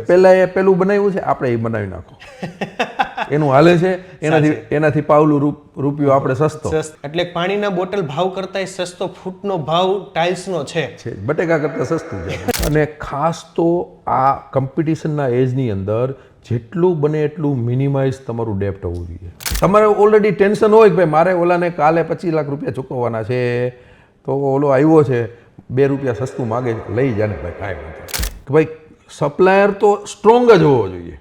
પહેલા એ પેલું બનાવ્યું છે, આપણે એ બનાવી નાખો. એનું હાલે છે, એનાથી પાવલું રૂપિયો આપણે સસ્તો. એટલે પાણીના બોટલ ભાવ કરતા સસ્તો ફૂટનો ભાવ ટાઇલ્સનો છે, બટેકા કરતા સસ્તું છે. અને ખાસ તો આ કોમ્પિટિશનના એજની અંદર જેટલું બને એટલું મિનિમાઇઝ તમારું ડેપ્ટ હોવું જોઈએ. તમારે ઓલરેડી ટેન્શન હોય કે ભાઈ મારે ઓલાને કાલે 25 લાખ રૂપિયા ચૂકવવાના છે, તો ઓલો આવ્યો છે 2 રૂપિયા સસ્તું માગે છે, લઈ જાને ભાઈ, કાંઈ વાંધો. કે ભાઈ સપ્લાયર તો સ્ટ્રોંગ જ હોવો જોઈએ.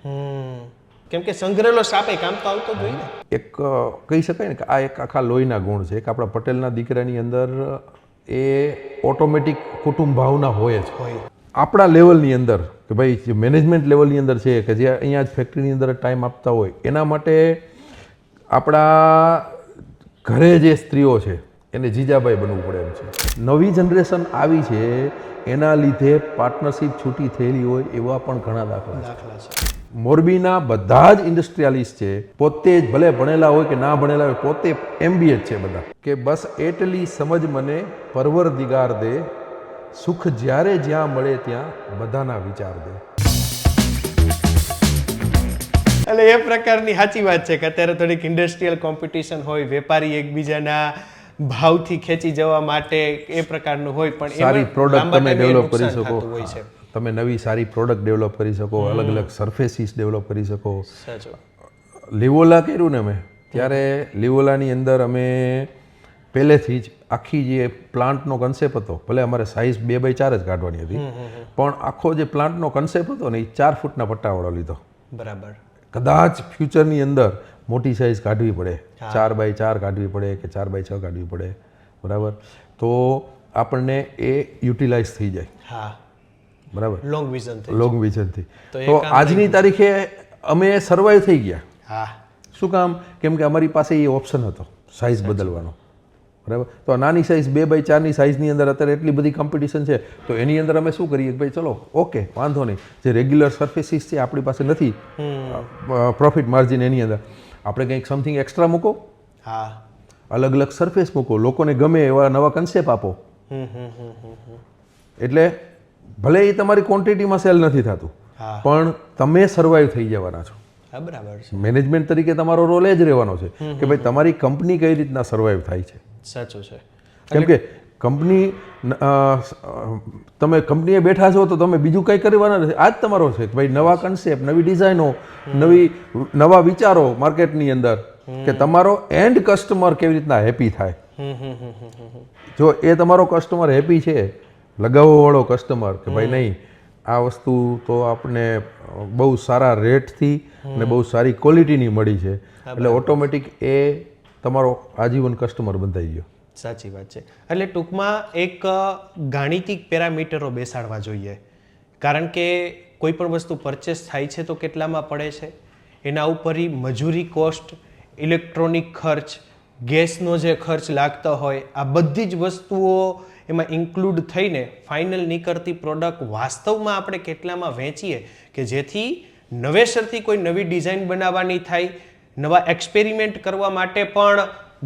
કેમ કે સંગ્રહેલો સાપે કામ તો આવતો જ હોય ને. એક કહી શકાય ને કે આ એક આખા લોહીના ગુણ છે. એક આપણા પટેલના દીકરાની અંદર એ ઓટોમેટિક કુટુંબ ભાવના હોય જ. આપણા લેવલની અંદર કે ભાઈ જે મેનેજમેન્ટ લેવલની અંદર છે કે જે અહીંયા જ ફેક્ટરીની અંદર ટાઈમ આપતા હોય, એના માટે આપણા ઘરે જે સ્ત્રીઓ છે એને જીજાબાઈ બનવું પડે એમ છે. નવી જનરેશન આવી છે, એના લીધે પાર્ટનરશિપ છૂટી થયેલી હોય એવા પણ ઘણા દાખલા છે. મોરબીના બધા જ ઇન્ડસ્ટ્રીયાલિસ્ટ છે, પોતે જ ભલે ભણેલા હોય કે ના ભણેલા હોય, પોતે MBA છે બધા, કે બસ એટલી સમજ મને પરવરદિગાર દે, સુખ જ્યારે જ્યાં મળે ત્યાં બધાના વિચાર દે. એટલે એ પ્રકારની સાચી વાત છે કે અત્યારે થોડીક ઇન્ડસ્ટ્રીયલ કોમ્પિટિશન હોય, વેપારી એકબીજાના ભાવથી ખેંચી જવા માટે એ પ્રકારનું હોય, પણ સારી પ્રોડક્ટ તમે ડેવલપ કરી શકો, તમે નવી સારી પ્રોડક્ટ ડેવલપ કરી શકો, અલગ અલગ સરફેસીસ ડેવલપ કરી શકો. લિવોલા કર્યું ને અમે, ત્યારે લિવોલાની અંદર અમે પહેલેથી જ આખી જે પ્લાન્ટનો કન્સેપ્ટ હતો, ભલે અમારે સાઇઝ 2x4 જ કાઢવાની હતી, પણ આખો જે પ્લાન્ટનો કન્સેપ્ટ હતો ને એ 4 ફૂટના પટ્ટાવાળો લીધો. બરાબર. કદાચ ફ્યુચરની અંદર મોટી સાઇઝ કાઢવી પડે, 4x4 કાઢવી પડે કે 4x6 કાઢવી પડે, બરાબર, તો આપણને એ યુટિલાઇઝ થઈ જાય. બરાબર, લોંગ વિઝનથી. તો આજની તારીખે અમે સર્વાઈવ થઈ ગયા. શું કામ? કેમ કે અમારી પાસે એ ઓપ્શન હતો સાઇઝ બદલવાનો. બરાબર, તો નાની સાઇઝ 2x4ની સાઇઝની અંદર અત્યારે એટલી બધી કોમ્પિટિશન છે, તો એની અંદર અમે શું કરીએ કે ભાઈ ચલો ઓકે વાંધો નહીં, જે રેગ્યુલર સરફેસીસ છે આપણી પાસે નથી પ્રોફિટ માર્જિન, એની અંદર આપણે કંઈક સમથિંગ એક્સ્ટ્રા મૂકો, અલગ અલગ સરફેસ મૂકો, લોકોને ગમે એવા નવા કન્સેપ્ટ આપો. એટલે ભલે એ તમારી ક્વોન્ટિટીમાં સેલ નથી થતું, પણ તમે સર્વાઈવ થઈ જવાના છો. બરાબર છે. મેનેજમેન્ટ તરીકે તમારો રોલ એ જ રહેવાનો છે કે ભાઈ તમારી કંપની કઈ રીતના સર્વાઈવ થાય છે. સાચું છે. કેમ કે કંપની, તમે કંપનીએ બેઠા છો તો તમે બીજું કંઈ કરવાના નથી, આ જ તમારો છે કે ભાઈ નવા કન્સેપ્ટ, નવી ડિઝાઇનો, નવા વિચારો માર્કેટની અંદર, કે તમારો એન્ડ કસ્ટમર કેવી રીતના હેપી થાય. જો એ તમારો કસ્ટમર હેપી છે, લગાવવાવાળો કસ્ટમર, કે ભાઈ નહીં આ વસ્તુ તો આપણે બહુ સારા રેટથી અને બહુ સારી ક્વોલિટીની મળી છે, એટલે ઓટોમેટિક એ તમારો આજીવન કસ્ટમર બંધાઈ ગયો. સાચી વાત છે. એટલે ટૂંકમાં એક ગાણિતિક પેરામીટરો બેસાડવા જોઈએ, કારણ કે કોઈ પણ વસ્તુ પરચેસ થાય છે તો કેટલામાં પડે છે, એના ઉપર મજૂરી કોસ્ટ, ઇલેક્ટ્રોનિક ખર્ચ, ગેસનો જે ખર્ચ લાગતો હોય, આ બધી જ વસ્તુઓ એમાં ઇન્ક્લુડ થઈને ફાઇનલ નીકળતી પ્રોડક્ટ વાસ્તવમાં આપણે કેટલામાં વેચીએ કે જેથી નવેસરથી કોઈ નવી ડિઝાઇન બનાવવાની થાય, નવા એક્સપેરિમેન્ટ કરવા માટે પણ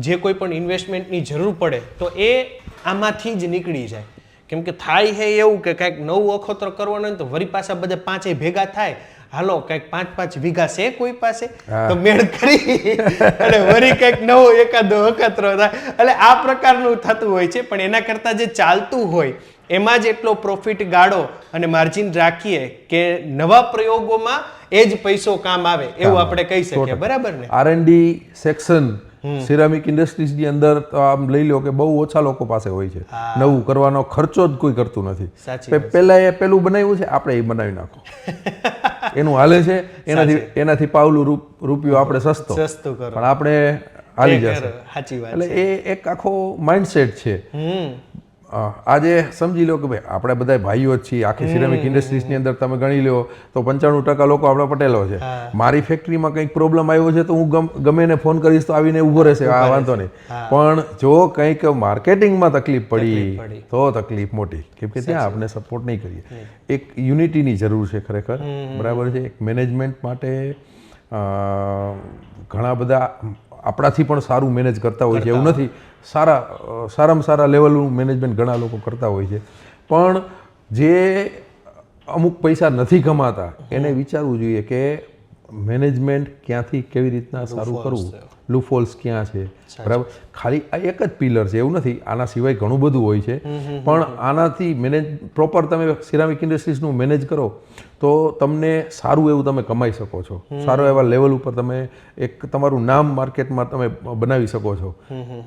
જે કોઈ પણ ઇન્વેસ્ટમેન્ટની જરૂર પડે તો એ આમાંથી જ નીકળી જાય. કેમ કે થાય છે એવું કે કંઈક નવું અખોતરો કરવાનો હોય તો વળી પાછા બધા 5 ભેગા થાય, હાલો કંઈક 5-5 વીઘા છે કોઈ પાસે તો મેળ કરી અને વળી કંઈક નવો એકાદો અખતરો થાય. એટલે આ પ્રકારનું થતું હોય છે, પણ એના કરતાં જે ચાલતું હોય એમાં જ એટલો પ્રોફિટ ગાળો અને માર્જિન રાખીએ કે નવા પ્રયોગોમાં એ જ પૈસો કામ આવે એવું આપણે કહી શકીએ. બરાબર ને? R&D સેક્શન સિરામિક ઇન્ડસ્ટ્રીઝની અંદર તો આમ લઈ લો કે બહુ ઓછા લોકો પાસે હોય છે, નવું કરવાનો ખર્ચો જ કોઈ કરતું નથી. પહેલા એ પેલું બનાવ્યું છે, આપણે એ બનાવી નાખો, એનું હાલે છે, એનાથી પાવલું રૂપિયો આપણે સસ્તો, પણ આપણે હાલી જશે. એટલે એ એક આખો માઇન્ડસેટ છે. આજે સમજી લો કે ભાઈ આપણે બધા ભાઈઓ જ છીએ, આખી સિરામિક ઇન્ડસ્ટ્રીઝની અંદર તમે ગણી લો તો 95% લોકો આપણા પટેલો છે. મારી ફેક્ટરીમાં કંઈક પ્રોબ્લેમ આવ્યો છે તો હું ગમે એને ફોન કરીશ તો આવીને ઊભો રહેશે, આ વાંધો નહીં. પણ જો કંઈક માર્કેટિંગમાં તકલીફ પડી તો તકલીફ મોટી, કેમ કે ત્યાં આપણે સપોર્ટ નહીં કરીએ. એક યુનિટીની જરૂર છે ખરેખર, બરાબર છે. એક મેનેજમેન્ટ માટે ઘણા બધા આપણાથી પણ સારું મેનેજ કરતા હોય છે, એવું નથી, સારામાં સારા લેવલનું મેનેજમેન્ટ ઘણા લોકો કરતા હોય છે, પણ જે અમુક પૈસા નથી કમાતા એને વિચારવું જોઈએ કે મેનેજમેન્ટ ક્યાંથી કેવી રીતના સારું કરવું, લૂફોલ્સ ક્યાં છે, બરાબર. ખાલી આ એક જ પિલર છે એવું નથી, આના સિવાય ઘણું બધું હોય છે, પણ આનાથી પ્રોપર તમે સિરામિક ઇન્ડસ્ટ્રીઝનું મેનેજ કરો તો તમને સારું એવું તમે કમાઈ શકો છો, સારો એવા લેવલ ઉપર તમે એક તમારું નામ માર્કેટમાં તમે બનાવી શકો છો,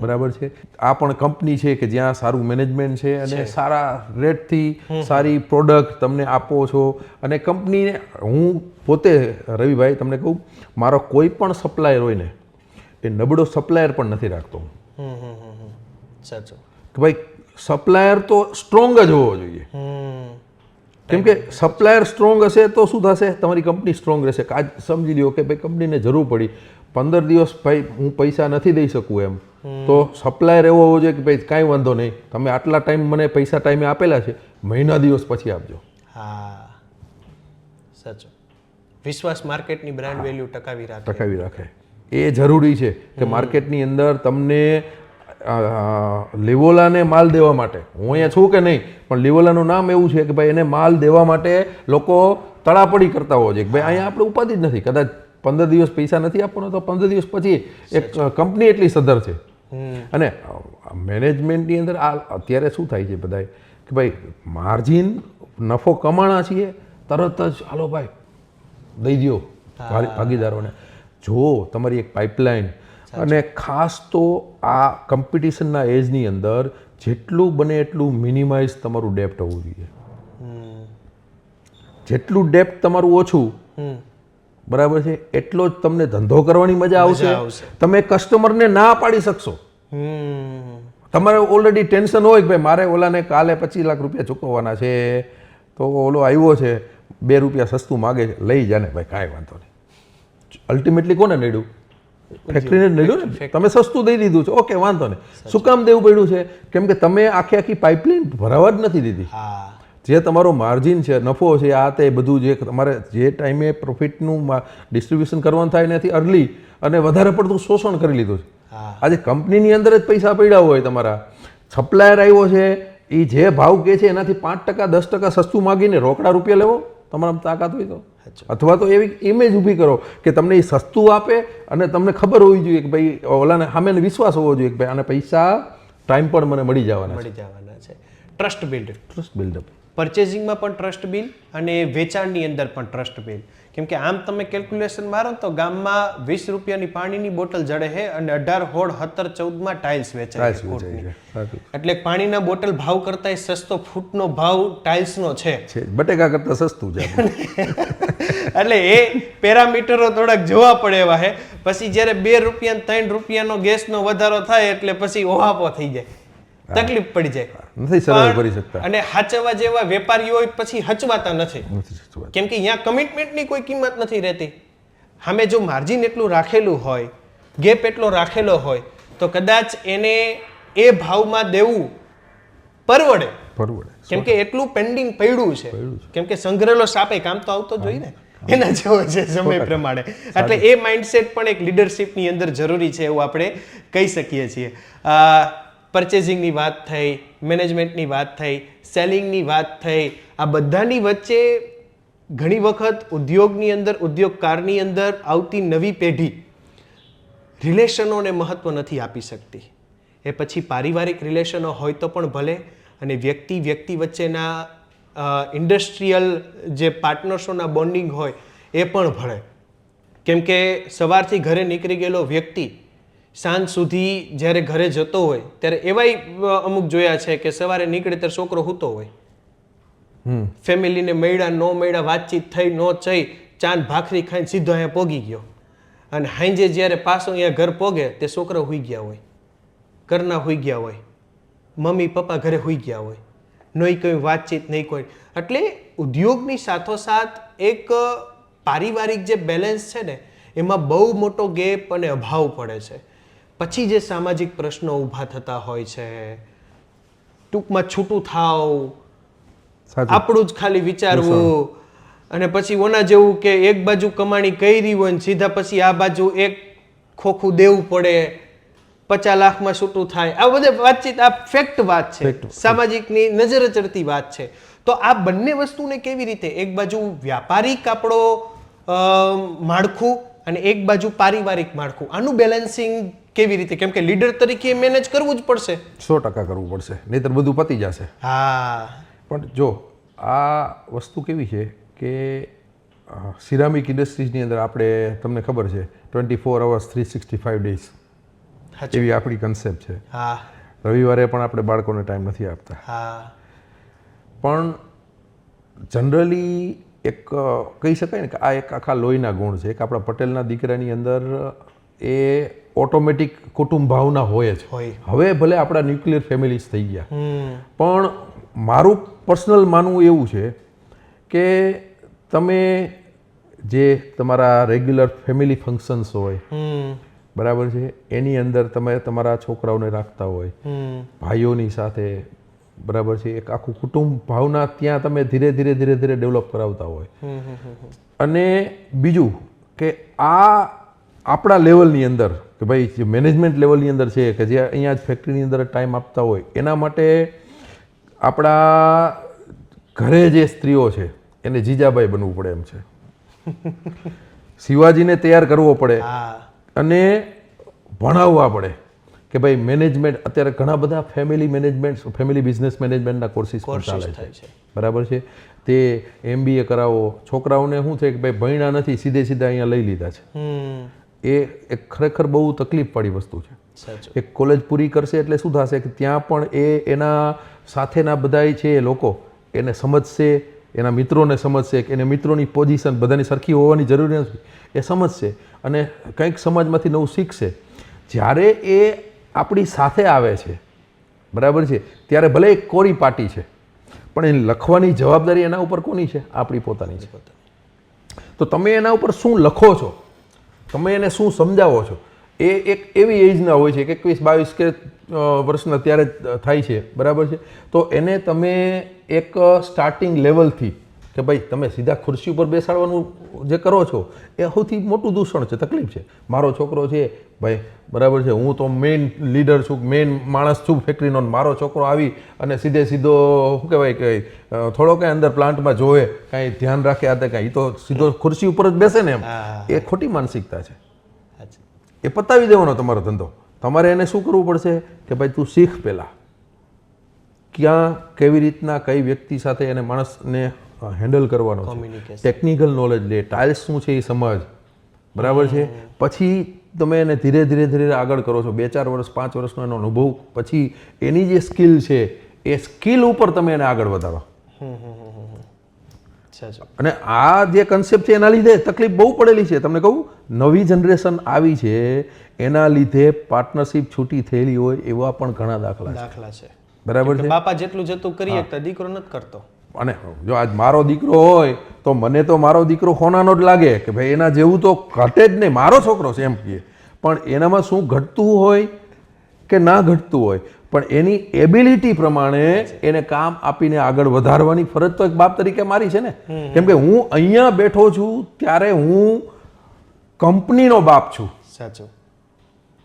બરાબર છે. આ પણ કંપની છે કે જ્યાં સારું મેનેજમેન્ટ છે અને સારા રેટથી સારી પ્રોડક્ટ તમને આપો છો. અને કંપનીને હું પોતે રવિભાઈ તમને કહું, મારો કોઈ પણ સપ્લાયર હોય ને એ નબળો સપ્લાયર પણ નથી રાખતો. સાચું કે ભાઈ સપ્લાયર તો સ્ટ્રોંગ જ હોવો જોઈએ, કેમ કે સપ્લાયર સ્ટ્રોંગ હશે તો શું થશે, તમારી કંપની સ્ટ્રોંગ રહેશે. આજ સમજી લ્યો કે ભાઈ કંપનીને જરૂર પડી 15 દિવસ ભાઈ હું પૈસા નથી દઈ શકું એમ, તો સપ્લાયર એવો હોવો જોઈએ કે ભાઈ કાંઈ વાંધો નહીં, તમે આટલા ટાઈમ મને પૈસા ટાઈમે આપેલા છે, મહિના દિવસ પછી આપજો. હા સાચું. વિશ્વાસ માર્કેટની બ્રાન્ડ વેલ્યુ ટકાવી રાખે એ જરૂરી છે કે માર્કેટની અંદર તમને લિવોલાને માલ દેવા માટે, હું અહીંયા છું કે નહીં, પણ લિવોલાનું નામ એવું છે કે ભાઈ એને માલ દેવા માટે લોકો તડાપડી કરતા હોય છે કે ભાઈ અહીંયા આપણે ઉપાધિ જ નથી, કદાચ 15 દિવસ પૈસા નથી આપવાનો તો 15 દિવસ પછી એક કંપની એટલી સદ્ધર છે. અને મેનેજમેન્ટની અંદર આ અત્યારે શું થાય છે બધાય કે ભાઈ માર્જિન નફો કમાણા છીએ તરત જ હાલો ભાઈ દઈ દો ભાગીદારોને. જો તમારી એક પાઇપલાઇન, અને ખાસ તો આ કોમ્પિટિશનના એજની અંદર જેટલું બને એટલું મિનિમાઇઝ તમારું ડેપ્ટ હોવું જોઈએ. જેટલું ડેપ્ટ તમારું ઓછું, બરાબર છે, એટલો જ તમને ધંધો કરવાની મજા આવશે. તમે કસ્ટમરને ના પાડી શકશો. તમારે ઓલરેડી ટેન્શન હોય કે ભાઈ મારે ઓલાને કાલે 25 લાખ રૂપિયા ચૂકવવાના છે, તો ઓલો આવ્યો છે 2 રૂપિયા સસ્તું માગે છે, લઈ જાને ભાઈ કાંઈ વાંધો નહીં. અલ્ટિમેટલી કોને નડ્યું? ફેક્ટરીને નડ્યું ને. તમે સસ્તું દઈ દીધું છે, ઓકે વાંધો નહીં. શું કામ દેવું પડ્યું છે? કેમ કે તમે આખી પાઇપલાઇન ભરાવા જ નથી દીધી. જે તમારો માર્જિન છે, નફો છે, આ તે બધું જે તમારે જે ટાઈમે પ્રોફિટનું ડિસ્ટ્રીબ્યુશન કરવાનું થાય એનાથી અર્લી અને વધારે પડતું શોષણ કરી લીધું છે. આજે કંપનીની અંદર જ પૈસા પડ્યા હોય, તમારા સપ્લાયર આવ્યો છે એ જે ભાવ કે છે એનાથી 5% 10% સસ્તું માગીને રોકડા રૂપિયા લેવો તમારા તાકાત હોય તો, અથવા તો એવી ઇમેજ ઊભી કરો કે તમને એ સસ્તું આપે અને તમને ખબર હોવી જોઈએ કે ભાઈ ઓલાને સામે વિશ્વાસ હોવો જોઈએ કે ભાઈ આને પૈસા ટાઈમ પર મને મળી જવાના છે. ટ્રસ્ટ બિલ્ડઅપ પરચેઝિંગમાં પણ ટ્રસ્ટ બિલ અને વેચાણની અંદર પણ ટ્રસ્ટ બિલ. કેમ કે આમ તમે કેલ્ક્યુલેશન મારો તો ગામમાં 20 રૂપિયાની પાણીની બોટલ જડે છે અને 18, 16, 17, 14 માં ટાઇલ્સ વેચાય છે. એટલે પાણીના બોટલ ભાવ કરતા સસ્તો ફૂટનો ભાવ ટાઇલ્સનો છે, બટેકા કરતા સસ્તું છે. એટલે એ પેરામીટરો થોડાક જોવા પડે એવા છે. પછી જ્યારે 2 રૂપિયા 3 રૂપિયાનો ગેસનો વધારો થાય એટલે પછી ઓહાપો થઈ જાય, તકલીફ પડી જાય, નથી સર્વાઈવ કરી શકતા. અને હાચવા જેવા વેપારીઓ પછી હચવાતા નથી, કેમ કે અહીંયા કમિટમેન્ટની કોઈ કિંમત નથી રહેતી. સામે જો માર્જિન એટલું રાખેલું હોય, ગેપ એટલો રાખેલો હોય, તો કદાચ એને એ ભાવમાં દેવું પરવડે, કેમ કે એટલું પેન્ડિંગ પડ્યું છે. કેમ કે સંગ્રહેલો સાપે કામ તો આવતો જોઈએ ને, એના જેવો છે સમય પ્રમાણે. એટલે એ માઇન્ડસેટ પણ એક લીડરશિપની અંદર જરૂરી છે એવું આપણે કહી શકીએ છીએ. પરચેઝિંગની વાત થઈ, મેનેજમેન્ટની વાત થઈ, સેલિંગની વાત થઈ, આ બધાની વચ્ચે ઘણી વખત ઉદ્યોગની અંદર, ઉદ્યોગકારની અંદર આવતી નવી પેઢી રિલેશનોને મહત્વ નથી આપી શકતી. એ પછી પારિવારિક રિલેશનો હોય તો પણ ભલે, અને વ્યક્તિ વચ્ચેના ઇન્ડસ્ટ્રીયલ જે પાર્ટનર્સોના બોન્ડિંગ હોય એ પણ ભલે. કેમ કે સવારથી ઘરે નીકળી ગયેલો વ્યક્તિ સાંજ સુધી જ્યારે ઘરે જતો હોય ત્યારે એવાય અમુક જોયા છે કે સવારે નીકળે ત્યારે છોકરો સૂતો હોય, ફેમિલીને મળ્યા ન મળ્યા, વાતચીત થઈ ન થઈ, ચાંદ ભાખરી ખાઈને સીધો અહીંયા પોગી ગયો, અને હાંજે જ્યારે પાછો અહીંયા ઘર પોગે તે છોકરો સૂઈ ગયા હોય, ઘરના સૂઈ ગયા હોય, મમ્મી પપ્પા ઘરે સૂઈ ગયા હોય, નહીં કોઈ વાતચીત નહીં કોઈ. એટલે ઉદ્યોગની સાથોસાથ એક પારિવારિક જે બેલેન્સ છે ને એમાં બહુ મોટો ગેપ અને અભાવ પડે છે. પછી જે સામાજિક પ્રશ્નો ઊભા થતા હોય છે, ટૂંકમાં છૂટું થાવ, આપણું જ ખાલી વિચારવું, અને પછી ઓના જેવું કે એક બાજુ કમાણી કરી હોય ને સીધા પછી આ બાજુ એક ખોખું દેવું પડે, 50 લાખમાં છૂટું થાય. આ બધે વાતચીત, આ ફેક્ટ વાત છે, સામાજિકની નજરે ચડતી વાત છે. તો આ બંને વસ્તુને કેવી રીતે, એક બાજુ વ્યાપારિક આપણો માળખું અને એક બાજુ પારિવારિક માળખું, આનું બેલેન્સિંગ કેવી રીતે? કેમ કે લીડર તરીકે મેનેજ કરવું જ પડશે. 100% કરવું પડશે, નહીંતર બધું પતી જશે. હા, પણ જો આ વસ્તુ કેવી છે કે સિરામિક ઇન્ડસ્ટ્રીઝની અંદર આપણે, તમને ખબર છે 24 hours 365 days એવી આપણી કન્સેપ્ટ છે. હા, રવિવારે પણ આપણે બાળકોને ટાઈમ નથી આપતા. હા, પણ જનરલી એક કહી શકાય ને કે આ એક આખા લોહીના ગુણ છે. એક આપણા પટેલના દીકરાની અંદર એ ઓટોમેટિક કુટુંબ ભાવના હોય જ. હવે ભલે આપણા ન્યુક્લિયર ફેમિલીઝ થઈ ગયા, પણ મારું પર્સનલ માનવું એવું છે કે તમે જે તમારા રેગ્યુલર ફેમિલી ફંક્શન્સ હોય, બરાબર છે, એની અંદર તમે તમારા છોકરાઓને રાખતા હોય, ભાઈઓની સાથે, બરાબર છે, એક આખું કુટુંબ ભાવના ત્યાં તમે ધીરે ધીરે ડેવલપ કરાવતા હોય. અને બીજું કે આ આપણા લેવલની અંદર કે ભાઈ જે મેનેજમેન્ટ લેવલની અંદર છે કે જે અહીંયા જ ફેક્ટરીની અંદર ટાઈમ આપતા હોય, એના માટે આપણા ઘરે જે સ્ત્રીઓ છે એને જીજાબાઈ બનવું પડે એમ છે. શિવાજીને તૈયાર કરવો પડે અને ભણાવવા પડે કે ભાઈ મેનેજમેન્ટ. અત્યારે ઘણા બધા ફેમિલી બિઝનેસ મેનેજમેન્ટના કોર્સિસ પણ ચાલે છે, બરાબર છે. તે MBA કરાવો, છોકરાઓને શું છે કે ભાઈ ભણ્યા નથી, સીધા અહીંયા લઈ લીધા છે. એ એક ખરેખર બહુ તકલીફવાળી વસ્તુ છે. એક કોલેજ પૂરી કરશે એટલે શું થશે કે ત્યાં પણ એના સાથેના બધાય છે એ લોકો એને સમજશે, એના મિત્રોને સમજશે કે એને મિત્રોની પોઝિશન બધાની સરખી હોવાની જરૂર નથી, એ સમજશે અને કંઈક સમાજમાંથી નવું શીખશે. જ્યારે એ આપણી સાથે આવે છે, બરાબર છે, ત્યારે ભલે એક કોરી પાટી છે, પણ એને લખવાની જવાબદારી એના ઉપર કોની છે? આપણી પોતાની છે. તો તમે એના ઉપર શું લખો છો, તમે એને શું સમજાવો છો, એ એક એવી એજના હોય છે કે 21-22 કે વર્ષના ત્યારે થાય છે, બરાબર છે. તો એને તમે એક સ્ટાર્ટિંગ લેવલથી કે ભાઈ તમે સીધા ખુરશી ઉપર બેસાડવાનું જે કરો છો એ સૌથી મોટું દૂષણ છે, તકલીફ છે. મારો છોકરો છે ભાઈ, બરાબર છે, હું તો મેઇન લીડર છું, મેઇન માણસ છું ફેક્ટરીનો, મારો છોકરો આવી અને સીધો શું કહેવાય કે થોડો કાંઈ અંદર પ્લાન્ટમાં જોવે, કાંઈ ધ્યાન રાખે, આ કાંઈ, તો સીધો ખુરશી ઉપર જ બેસે ને એમ, એ ખોટી માનસિકતા છે. એ પતાવી દેવાનો તમારો ધંધો. તમારે એને શું કરવું પડશે કે ભાઈ તું શીખ પહેલાં, ક્યાં કેવી રીતના કઈ વ્યક્તિ સાથે એને માણસને હેન્ડલ કરવાનો છે, ટેકનિકલ નોલેજ લે, ટાઇલ્સ શું છે એ સમજ, બરાબર છે. પછી તમે એને ધીરે ધીરે આગળ કરો છો, 2-4 વર્ષ 5 વર્ષનો એનો અનુભવ પછી એની જે સ્કિલ છે એ સ્કિલ ઉપર તમે એને આગળ વધારો. અને આ જે કન્સેપ્ટ છે એના લીધે તકલીફ બહુ પડેલી છે. તમને કહું, નવી જનરેશન આવી છે એના લીધે પાર્ટનરશિપ છૂટી થયેલી હોય એવા પણ ઘણા દાખલા છે, બરાબર છે. બાપા જેટલું જતું કરી શકતા દીકરો નથી કરતો. અને જો આજ મારો દીકરો હોય તો મને તો મારો દીકરો હોનાનો જ લાગે કે ભાઈ એના જેવું તો ઘટે જ નહીં, મારો છોકરો છે એમ કહે. પણ એનામાં શું ઘટતું હોય કે ના ઘટતું હોય, પણ એની એબિલિટી પ્રમાણે એને કામ આપીને આગળ વધારવાની ફરજ તો એક બાપ તરીકે મારી છે ને. કેમ કે હું અહીંયા બેઠો છું ત્યારે હું કંપનીનો બાપ છું. સાચું.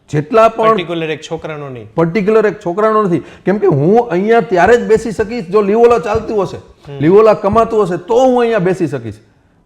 જેટલા પણ પર્ટિક્યુલર એક છોકરાનો નથી. કેમ કે હું અહીંયા ત્યારે જ બેસી શકીશ જો લીવોલા ચાલતું હશે, લીવોલા કમાતું હશે તો હું અહીંયા બેસી શકીશ,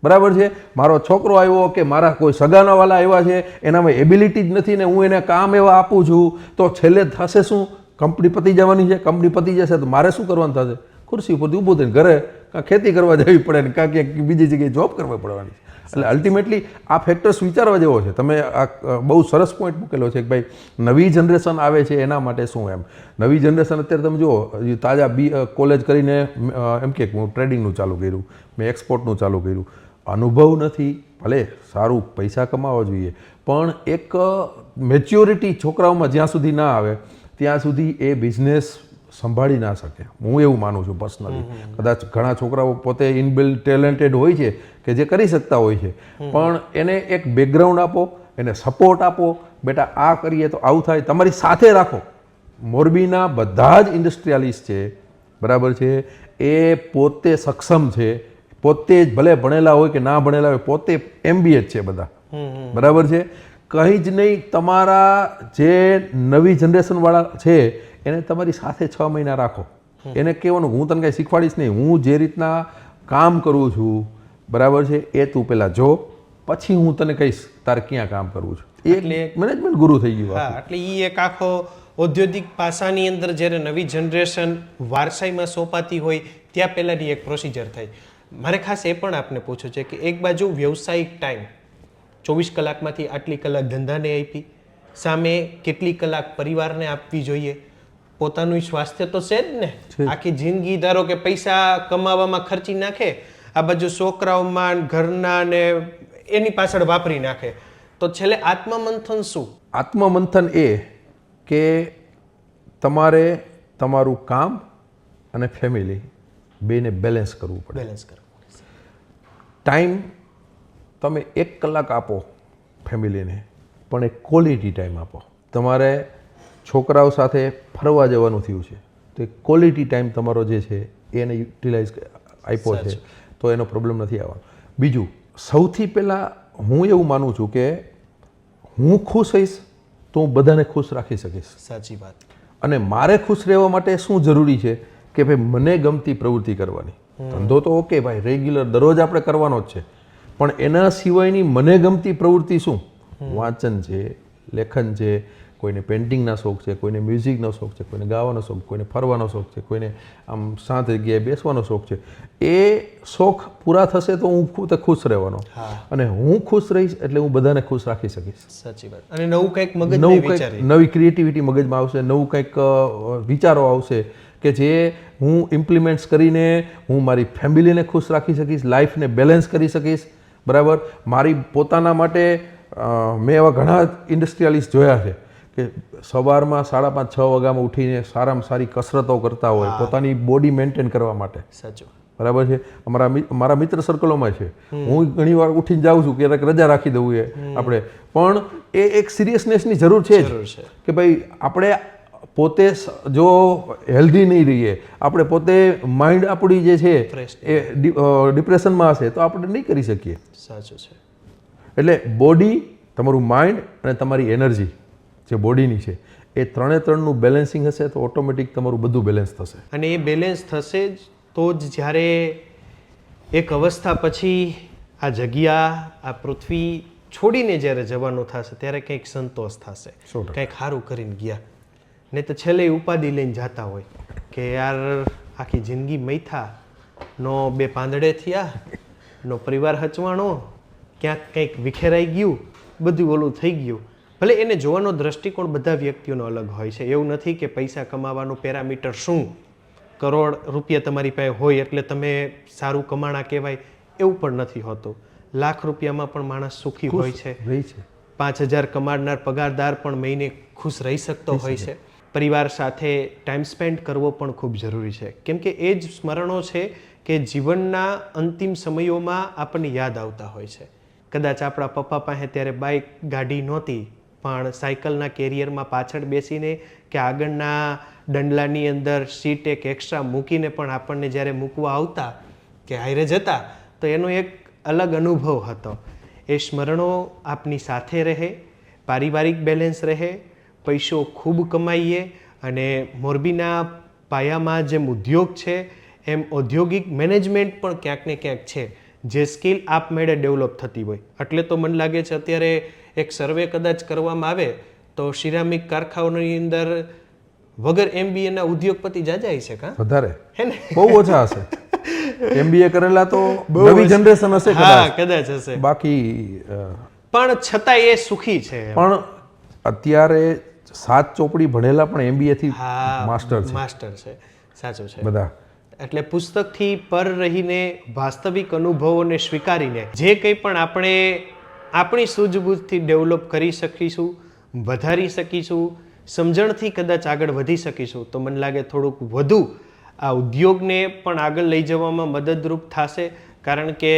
બરાબર છે. મારો છોકરો આવ્યો કે મારા કોઈ સગાના વાલા આવ્યા છે, એનામાં એબિલિટી જ નથી ને હું એને કામ એવા આપું છું, તો છેલ્લે થશે શું? કંપની પતી જવાની છે. કંપની પતી જશે તો મારે શું કરવાનું થશે? ખુરશી ઉપરથી ઊભું થઈને ઘરે કાં ખેતી કરવા જવી પડે ને કાં ક્યાંક બીજી જગ્યાએ જોબ કરવા પડવાની. એટલે અલ્ટિમેટલી આ ફેક્ટર્સ વિચારવા જેવો છે. તમે આ બહુ સરસ પોઈન્ટ મૂકેલો છે કે ભાઈ નવી જનરેશન આવે છે એના માટે શું એમ. નવી જનરેશન અત્યારે તમે જુઓ, તાજા કોલેજ કરીને એમ કે હું ટ્રેડિંગનું ચાલુ કર્યું, મેં એક્સપોર્ટનું ચાલુ કર્યું. અનુભવ નથી, ભલે સારું પૈસા કમાવા જોઈએ, પણ એક મેચ્યોરિટી છોકરાઓમાં જ્યાં સુધી ના આવે ત્યાં સુધી એ બિઝનેસ સંભાળી ના શકે. હું એવું માનું છું પર્સનલી. કદાચ ઘણા છોકરાઓ પોતે ઇનબિલ્ટ ટેલેન્ટેડ હોય છે કે જે કરી શકતા હોય છે, પણ એને એક બેકગ્રાઉન્ડ આપો, એને સપોર્ટ આપો. બેટા આ કરીએ તો આવું થાય, તમારી સાથે રાખો. મોરબીના બધા જ ઇન્ડસ્ટ્રીયાલિસ્ટ છે, બરાબર છે, એ પોતે સક્ષમ છે, પોતે જ ભલે ભણેલા હોય કે ના ભણેલા હોય, પોતે MBA છે બધા, બરાબર છે. કંઈ જ નહીં, તમારા જે નવી જનરેશન વાળા છે એને તમારી સાથે 6 મહિના રાખો, એને કહેવાનું હું તને કાંઈ શીખવાડીશ નહીં, હું જે રીતના કામ કરું છું બરાબર છે એ તું પહેલાં જો, પછી હું તને કહીશ તારે ક્યાં કામ કરવું છે. એટલે મેનેજમેન્ટ ગુરુ થઈ ગયું. હા, એટલે એ એક આખો ઔદ્યોગિક પાસાની અંદર જ્યારે નવી જનરેશન વારસાઈમાં સોંપાતી હોય ત્યાં પહેલાંની એક પ્રોસિજર થાય. મારે ખાસ એ પણ આપને પૂછવું છે કે એક બાજુ વ્યવસાયિક ટાઈમ 24 કલાકમાંથી આટલી કલાક ધંધાને આપી, સામે કેટલી કલાક પરિવારને આપવી જોઈએ, પોતાનું સ્વાસ્થ્ય તો છે જ ને, આખી જિંદગી ધારો કે પૈસા કમાવામાં ખર્ચી નાખે, આ બાજુ છોકરાઓમાં ઘરના ને એની પાછળ વાપરી નાખે, તો છેલ્લે આત્મમંથન શું? આત્મમંથન એ કે તમારે તમારું કામ અને ફેમિલી બેને બેલેન્સ કરવું પડે. બેલેન્સ કરવું. ટાઈમ તમે 1 કલાક આપો ફેમિલીને, પણ એક ક્વોલિટી ટાઈમ આપો. તમારે છોકરાઓ સાથે ફરવા જવાનું થયું છે તો એક ક્વોલિટી ટાઈમ તમારો જે છે એને યુટિલાઇઝ આપ્યો છે તો એનો પ્રોબ્લેમ નથી આવવાનો. બીજું, સૌથી પહેલાં હું એવું માનું છું કે હું ખુશ રહીશ તો હું બધાને ખુશ રાખી શકીશ. સાચી વાત. અને મારે ખુશ રહેવા માટે શું જરૂરી છે કે ભાઈ મને ગમતી પ્રવૃત્તિ કરવાની. ધંધો તો ઓકે ભાઈ, રેગ્યુલર દરરોજ આપણે કરવાનો જ છે, પણ એના સિવાયની મને ગમતી પ્રવૃત્તિ શું? વાંચન છે, લેખન છે, કોઈને પેઇન્ટિંગના શોખ છે, કોઈને મ્યુઝિકનો શોખ છે, કોઈને ગાવાનો શોખ, કોઈને ફરવાનો શોખ છે, કોઈને આમ શાંત જગ્યાએ બેસવાનો શોખ છે. એ શોખ પૂરા થશે તો હું પોતે ખુશ રહેવાનો, અને હું ખુશ રહીશ એટલે હું બધાને ખુશ રાખી શકીશ. સાચી વાત. અને નવું કંઈક મગજમાં નવી ક્રિએટિવિટી મગજમાં આવશે, નવું કંઈક વિચારો આવશે કે જે હું ઇમ્પ્લિમેન્ટ્સ કરીને હું મારી ફેમિલીને ખુશ રાખી શકીશ, લાઈફને બેલેન્સ કરી શકીશ. બરાબર. મારી પોતાના માટે મેં એવા ઘણા ઇન્ડસ્ટ્રીયાલિસ્ટ જોયા છે કે સવારમાં 5:30 6 વાગ્યામાં ઉઠીને સારામાં સારી કસરતો કરતા હોય પોતાની બોડી મેન્ટેન કરવા માટે. સાચું. બરાબર છે. મારા મિત્ર સર્કલોમાં છે, હું ઘણી વાર ઉઠીને જાઉં છું, ક્યારેક રજા રાખી દઉં એ આપણે, પણ એ એક સિરિયસનેસની જરૂર છે કે ભાઈ આપણે પોતે જો હેલ્ધી નહીં રહીએ, આપણે પોતે માઇન્ડ આપણી જે છે એ ડિપ્રેશનમાં હશે તો આપણે નહીં કરી શકીએ. સાચું છે. એટલે બોડી, તમારું માઇન્ડ અને તમારી એનર્જી જે બોડીની છે એ ત્રણનું બેલેન્સિંગ હશે તો ઓટોમેટિક તમારું બધું બેલેન્સ થશે. અને એ બેલેન્સ થશે જ તો જ જ્યારે એક અવસ્થા પછી આ જગ્યા, આ પૃથ્વી છોડીને જ્યારે જવાનું થશે ત્યારે કંઈક સંતોષ થશે, કંઈક સારું કરીને ગયા. નહીં તો છેલ્લે ઉપાધિ લઈને જતા હોય કે યાર આખી જિંદગી મૈથા, નો 2 પાંદડે થયા, નો પરિવાર હચવાણો, ક્યાંક કંઈક વિખેરાઈ ગયું, બધું ઓલું થઈ ગયું. ભલે એને જોવાનો દ્રષ્ટિકોણ બધા વ્યક્તિઓનો અલગ હોય છે. એવું નથી કે પૈસા કમાવાનું પેરામીટર શું, કરોડ રૂપિયા તમારી પાસે હોય એટલે તમે સારું કમાણા કહેવાય, એવું પણ નથી હોતું. લાખ રૂપિયામાં પણ માણસ સુખી હોય છે. 5,000 કમાડનાર પગારદાર પણ મહિને ખુશ રહી શકતો હોય છે. પરિવાર સાથે ટાઈમ સ્પેન્ડ કરવો પણ ખૂબ જરૂરી છે, કેમ કે એ જ સ્મરણો છે કે જીવનના અંતિમ સમયોમાં આપણને યાદ આવતા હોય છે. કદાચ આપણા પપ્પા પાસે ત્યારે બાઇક ગાડી નહોતી, પણ સાયકલના કેરિયરમાં પાછળ બેસીને કે આગળના દંડલાની અંદર સીટ એક એક્સ્ટ્રા મૂકીને પણ આપણને જ્યારે મૂકવા આવતા કે હાઈરે જતા, તો એનો એક અલગ અનુભવ હતો. એ સ્મરણો આપની સાથે રહે, પારિવારિક બેલેન્સ રહે, પૈસો ખૂબ કમાઈએ, અને મોરબીના પાયામાં જેમ ઉદ્યોગ છે એમ ઔદ્યોગિક મેનેજમેન્ટ પણ ક્યાંક ને ક્યાંક છે, જે સ્કિલ આપમેળે ડેવલપ થતી હોય. એટલે તો મને લાગે છે અત્યારે એક સર્વે કદાચ કરવામાં આવે તો સિરામિક કારખાનાની અંદર વગર MBA ના ઉદ્યોગપતિ જાજાય છે. કા વધારે હે ને, બહુ ઓછા હશે. MBA કરેલા તો નવી જનરેશન હશે કદાચ હશે, બાકી પણ છતાં એ સુખી છે. પણ અત્યારે 7 ચોપડી ભણેલા પણ MBA થી માસ્ટર છે. સાચું છે બધા. એટલે પુસ્તકથી પર રહીને વાસ્તવિક અનુભવોને સ્વીકારીને જે કંઈ પણ આપણે આપણી સૂઝબૂઝથી ડેવલપ કરી શકીશું, વધારી શકીશું, સમજણથી કદાચ આગળ વધી શકીશું, તો મને લાગે થોડુંક વધુ આ ઉદ્યોગને પણ આગળ લઈ જવામાં મદદરૂપ થશે. કારણ કે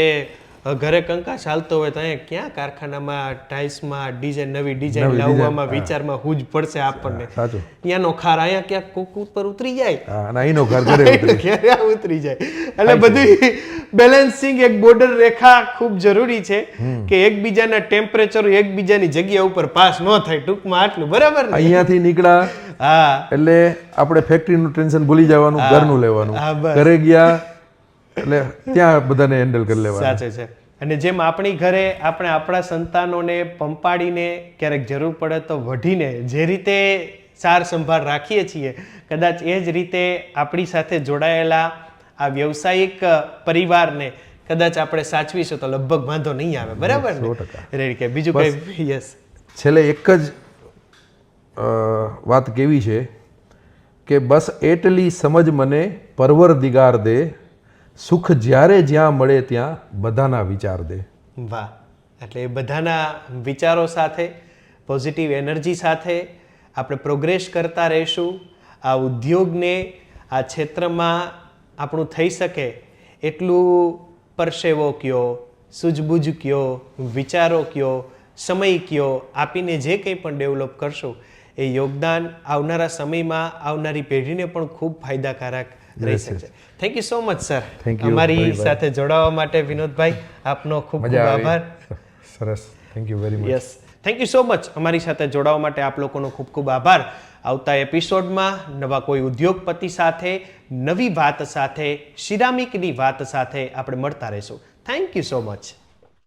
ઘરે કંકાસ ચાલતો હોય તો અહીંયા ક્યાં કારખાનામાં ટાઇલ્સમાં ડિઝાઇન નવી ડિઝાઇન લાવવામાં વિચારમાં હું જ પડશે આપણને. સાચું. અહીંયાનો ખાર અહીંયા ક્યાંક કોક ઉપર ઉતરી જાય, હા, અને અહીંનો ઘર ઘરે ક્યારે ઉતરી જાય. એટલે બધી બેલેન્સિંગ એક બોર્ડર રેખા ખૂબ જરૂરી છે કે એકબીજાના ટેમ્પરેચર એકબીજાની જગ્યા ઉપર પાસ ન થાય. ટૂંકમાં આટલું બરાબર ને? અહીંયાથી નીકળ્યા હા એટલે આપણે ફેક્ટરીનું ટેન્શન ભૂલી જવાનું, ઘરનું લેવાનું. હા, બસ. ઘરે ગયા એટલે ત્યાં બધાને હેન્ડલ કરી લેવાનું. સાચે છે. અને જેમ આપણી ઘરે આપણે આપણા સંતાનોને પંપાડીને ક્યારેક જરૂર પડે તો વઢીને જે રીતે સાર સંભાળ રાખીએ છીએ, કદાચ એ જ રીતે આપણી સાથે જોડાયેલા આ વ્યવસાયિક પરિવારને કદાચ આપણે સાચવીશું તો લગભગ વાંધો નહીં આવે. બરાબર ને? 100%. રેડી કે બીજું કઈ? યસ. છેલ્લે એક જ વાત કેવી છે કે બસ એટલી સમજ મને પરવરદિગાર દે, સુખ જ્યારે જ્યાં મળે ત્યાં બધાના વિચાર દે. વાહ. એટલે એ બધાના વિચારો સાથે, પોઝિટિવ એનર્જી સાથે આપણે પ્રોગ્રેસ કરતા રહીશું. આ ઉદ્યોગને આ ક્ષેત્રમાં આપણું થઈ શકે એટલું પરસેવો કયો, સૂઝબૂઝ કયો, વિચારો કયો, સમય કયો આપીને જે કંઈ પણ ડેવલપ કરશું એ યોગદાન આવનારા સમયમાં આવનારી પેઢીને પણ ખૂબ ફાયદાકારક રહી શકશે. Thank you so much sir. અમારી સાથે જોડાવા માટે વિનોદભાઈ આપનો ખૂબ ખૂબ આભાર. સરસ. Thank you very much. Yes, thank you so much. અમારી સાથે જોડાવા માટે આપ લોકોનો ખૂબ ખૂબ આભાર. આવતા એપિસોડમાં નવા કોઈ ઉદ્યોગપતિ સાથે, નવી વાત સાથે, સિરામિકની વાત સાથે આપણે મળતા રહીશું. Thank you so much.